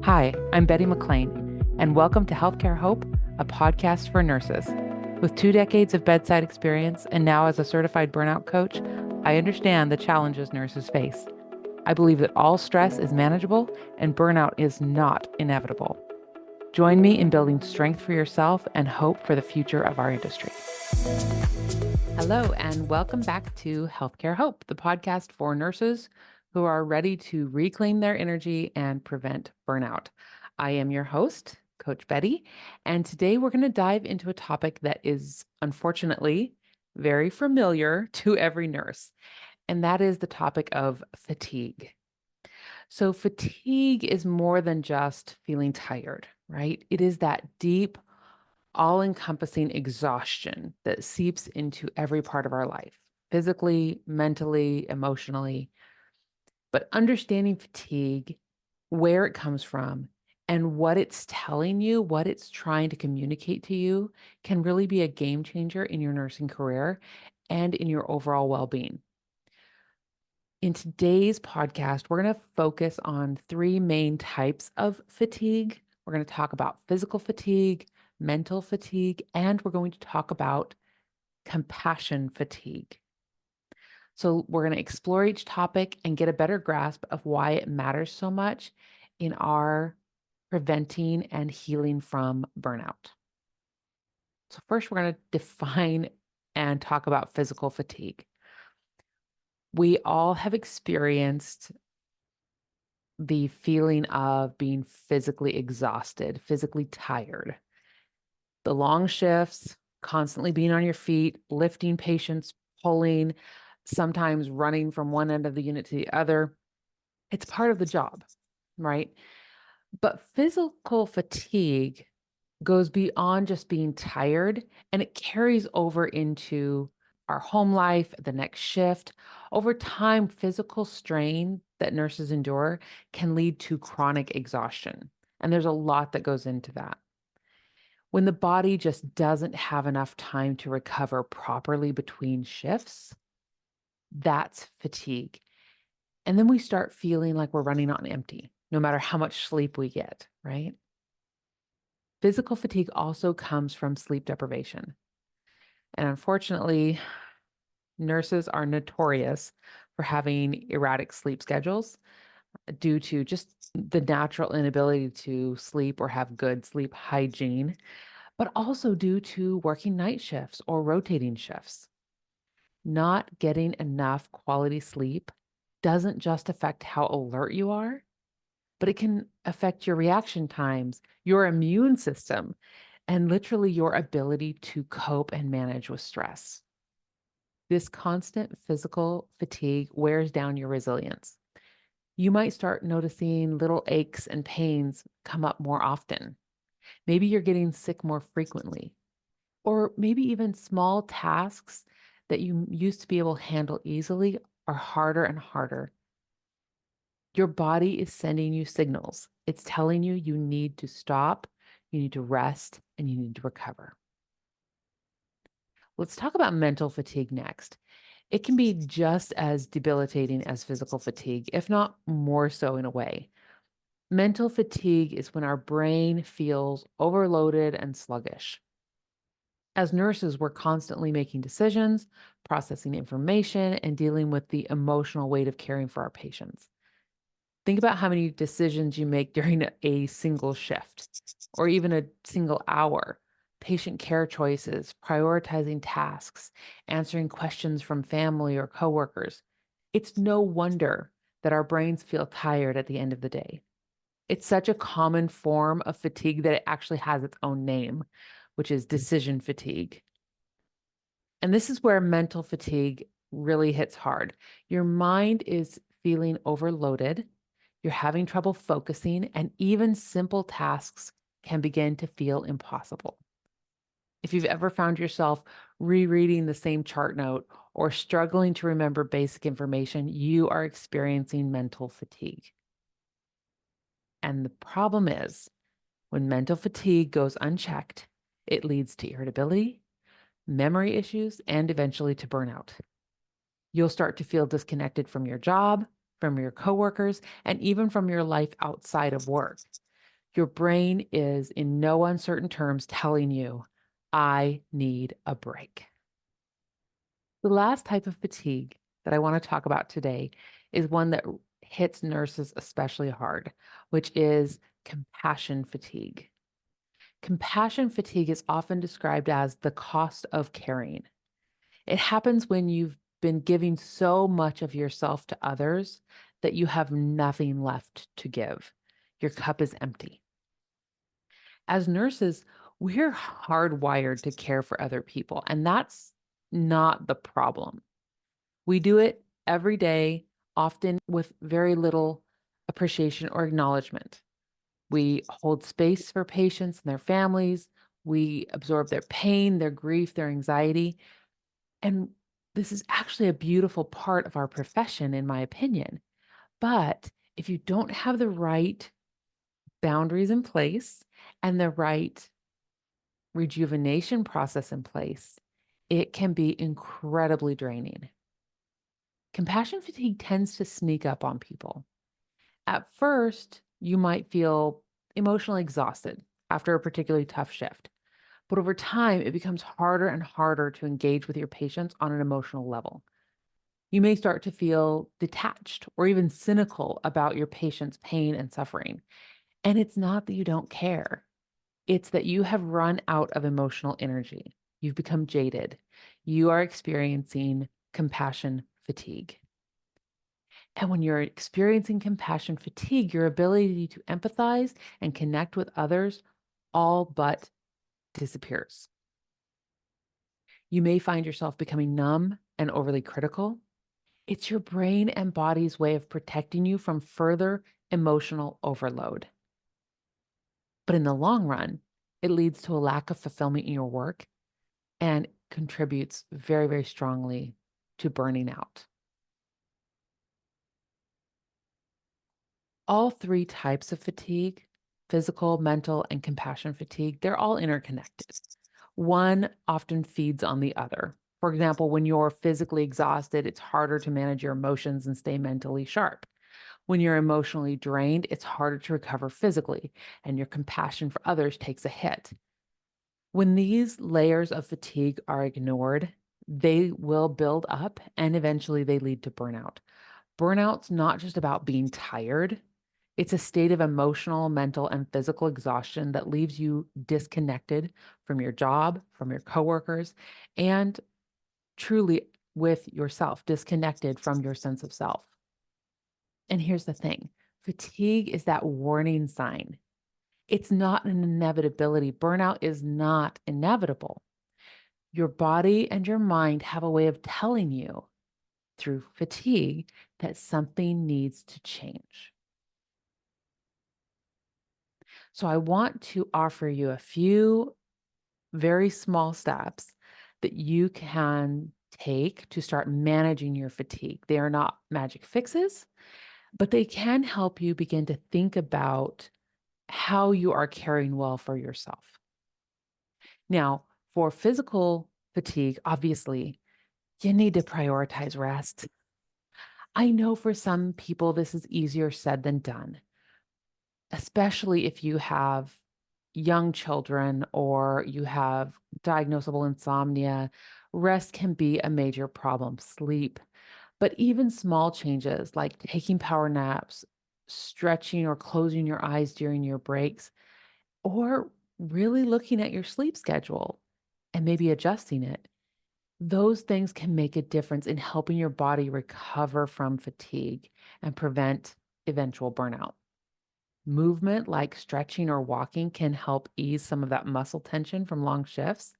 Hi, I'm Betty McLean, and welcome to Healthcare Hope, a podcast for nurses. With 2 decades of bedside experience and now as a certified burnout coach, I understand the challenges nurses face. I believe that all stress is manageable and burnout is not inevitable. Join me in building strength for yourself and hope for the future of our industry. Hello, and welcome back to Healthcare Hope, the podcast for nurses who are ready to reclaim their energy and prevent burnout. I am your host, Coach Betty, and today we're going to dive into a topic that is unfortunately very familiar to every nurse, and that is the topic of fatigue. So, fatigue is more than just feeling tired, right? It is that deep, all-encompassing exhaustion that seeps into every part of our life, physically, mentally, emotionally. But understanding fatigue, where it comes from, and what it's telling you, what it's trying to communicate to you, can really be a game changer in your nursing career and in your overall well-being. In today's podcast, we're going to focus on three main types of fatigue. We're going to talk about physical fatigue, mental fatigue, and we're going to talk about compassion fatigue. So we're going to explore each topic and get a better grasp of why it matters so much in our preventing and healing from burnout. So first, we're going to define and talk about physical fatigue. We all have experienced the feeling of being physically exhausted, physically tired. The long shifts, constantly being on your feet, lifting patients, pulling, sometimes running from one end of the unit to the other. It's part of the job, right? But physical fatigue goes beyond just being tired, and it carries over into our home life, the next shift. Over time, physical strain that nurses endure can lead to chronic exhaustion. And there's a lot that goes into that. When the body just doesn't have enough time to recover properly between shifts, that's fatigue. And then we start feeling like we're running on empty, no matter how much sleep we get, right? Physical fatigue also comes from sleep deprivation. And unfortunately, nurses are notorious for having erratic sleep schedules due to just the natural inability to sleep or have good sleep hygiene, but also due to working night shifts or rotating shifts. Not getting enough quality sleep doesn't just affect how alert you are, but it can affect your reaction times, your immune system, and literally your ability to cope and manage with stress. This constant physical fatigue wears down your resilience. You might start noticing little aches and pains come up more often. Maybe you're getting sick more frequently, or maybe even small tasks that you used to be able to handle easily are harder and harder. Your body is sending you signals. It's telling you you need to stop, you need to rest, and you need to recover. Let's talk about mental fatigue next. It can be just as debilitating as physical fatigue, if not more so in a way. Mental fatigue is when our brain feels overloaded and sluggish. As nurses, we're constantly making decisions, processing information, and dealing with the emotional weight of caring for our patients. Think about how many decisions you make during a single shift or even a single hour. Patient care choices, prioritizing tasks, answering questions from family or coworkers. It's no wonder that our brains feel tired at the end of the day. It's such a common form of fatigue that it actually has its own name, which is decision fatigue. And this is where mental fatigue really hits hard. Your mind is feeling overloaded. You're having trouble focusing, and even simple tasks can begin to feel impossible. If you've ever found yourself rereading the same chart note or struggling to remember basic information, you are experiencing mental fatigue. And the problem is, when mental fatigue goes unchecked, it leads to irritability, memory issues, and eventually to burnout. You'll start to feel disconnected from your job, from your coworkers, and even from your life outside of work. Your brain is, in no uncertain terms, telling you, I need a break. The last type of fatigue that I want to talk about today is one that hits nurses especially hard, which is compassion fatigue. Compassion fatigue is often described as the cost of caring. It happens when you've been giving so much of yourself to others that you have nothing left to give. Your cup is empty. As nurses, we're hardwired to care for other people, and that's not the problem. We do it every day, often with very little appreciation or acknowledgement. We hold space for patients and their families. We absorb their pain, their grief, their anxiety. And this is actually a beautiful part of our profession, in my opinion. But if you don't have the right boundaries in place and the right rejuvenation process in place, it can be incredibly draining. Compassion fatigue tends to sneak up on people. At first, you might feel emotionally exhausted after a particularly tough shift, but over time, it becomes harder and harder to engage with your patients on an emotional level. You may start to feel detached or even cynical about your patient's pain and suffering. And it's not that you don't care, it's that you have run out of emotional energy. You've become jaded. You are experiencing compassion fatigue. And when you're experiencing compassion fatigue, your ability to empathize and connect with others all but disappears. You may find yourself becoming numb and overly critical. It's your brain and body's way of protecting you from further emotional overload. But in the long run, it leads to a lack of fulfillment in your work and contributes very, very strongly to burning out. All three types of fatigue, physical, mental, and compassion fatigue, they're all interconnected. One often feeds on the other. For example, when you're physically exhausted, it's harder to manage your emotions and stay mentally sharp. When you're emotionally drained, it's harder to recover physically, and your compassion for others takes a hit. When these layers of fatigue are ignored, they will build up and eventually they lead to burnout. Burnout's not just about being tired. It's a state of emotional, mental, and physical exhaustion that leaves you disconnected from your job, from your coworkers, and truly with yourself, disconnected from your sense of self. And here's the thing, fatigue is that warning sign. It's not an inevitability. Burnout is not inevitable. Your body and your mind have a way of telling you through fatigue that something needs to change. So I want to offer you a few very small steps that you can take to start managing your fatigue. They are not magic fixes, but they can help you begin to think about how you are caring well for yourself. Now, for physical fatigue, obviously, you need to prioritize rest. I know for some people this is easier said than done, especially if you have young children or you have diagnosable insomnia. Rest can be a major problem, sleep, but even small changes like taking power naps, stretching or closing your eyes during your breaks, or really looking at your sleep schedule and maybe adjusting it. Those things can make a difference in helping your body recover from fatigue and prevent eventual burnout. Movement like stretching or walking can help ease some of that muscle tension from long shifts.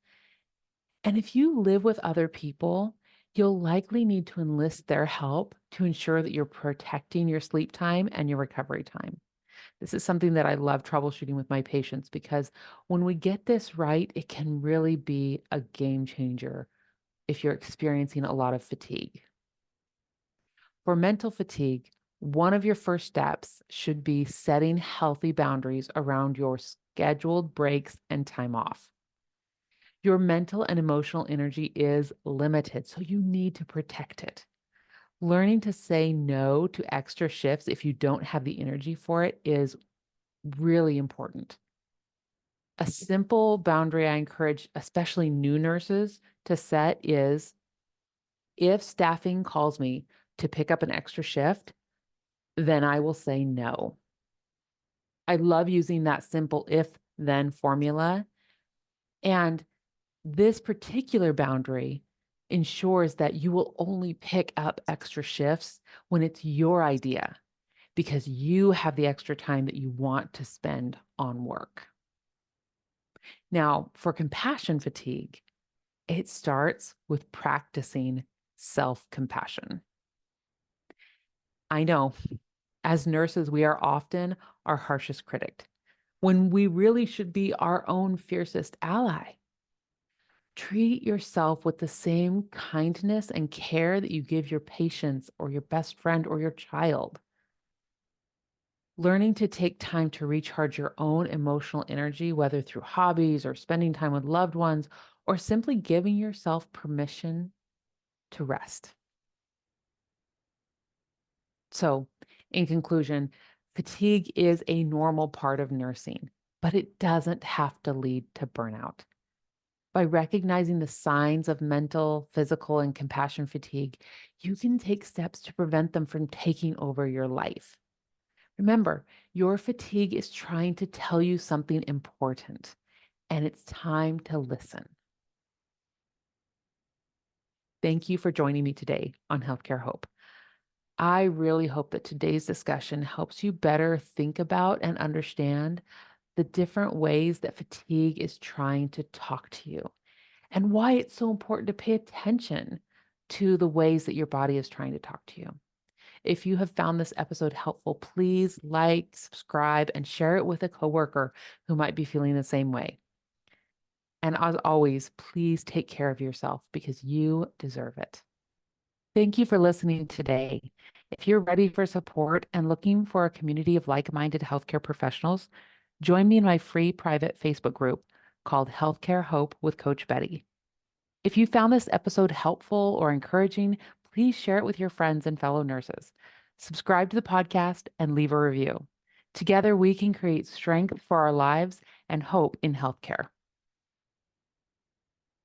And if you live with other people, you'll likely need to enlist their help to ensure that you're protecting your sleep time and your recovery time. This is something that I love troubleshooting with my patients because when we get this right, it can really be a game changer if you're experiencing a lot of fatigue. For mental fatigue, one of your first steps should be setting healthy boundaries around your scheduled breaks and time off. Your mental and emotional energy is limited, so you need to protect it. Learning to say no to extra shifts if you don't have the energy for it is really important. A simple boundary I encourage, especially new nurses, to set is if staffing calls me to pick up an extra shift, then I will say no. I love using that simple if then formula. And this particular boundary ensures that you will only pick up extra shifts when it's your idea because you have the extra time that you want to spend on work. Now, for compassion fatigue, it starts with practicing self-compassion. I know as nurses, we are often our harshest critic when we really should be our own fiercest ally. Treat yourself with the same kindness and care that you give your patients or your best friend or your child. Learning to take time to recharge your own emotional energy, whether through hobbies or spending time with loved ones, or simply giving yourself permission to rest. So, in conclusion, fatigue is a normal part of nursing, but it doesn't have to lead to burnout. By recognizing the signs of mental, physical, and compassion fatigue, you can take steps to prevent them from taking over your life. Remember, your fatigue is trying to tell you something important, and it's time to listen. Thank you for joining me today on Healthcare Hope. I really hope that today's discussion helps you better think about and understand the different ways that fatigue is trying to talk to you and why it's so important to pay attention to the ways that your body is trying to talk to you. If you have found this episode helpful, please like, subscribe, and share it with a coworker who might be feeling the same way. And as always, please take care of yourself because you deserve it. Thank you for listening today. If you're ready for support and looking for a community of like-minded healthcare professionals, join me in my free private Facebook group called Healthcare Hope with Coach Betty. If you found this episode helpful or encouraging, please share it with your friends and fellow nurses. Subscribe to the podcast and leave a review. Together, we can create strength for our lives and hope in healthcare.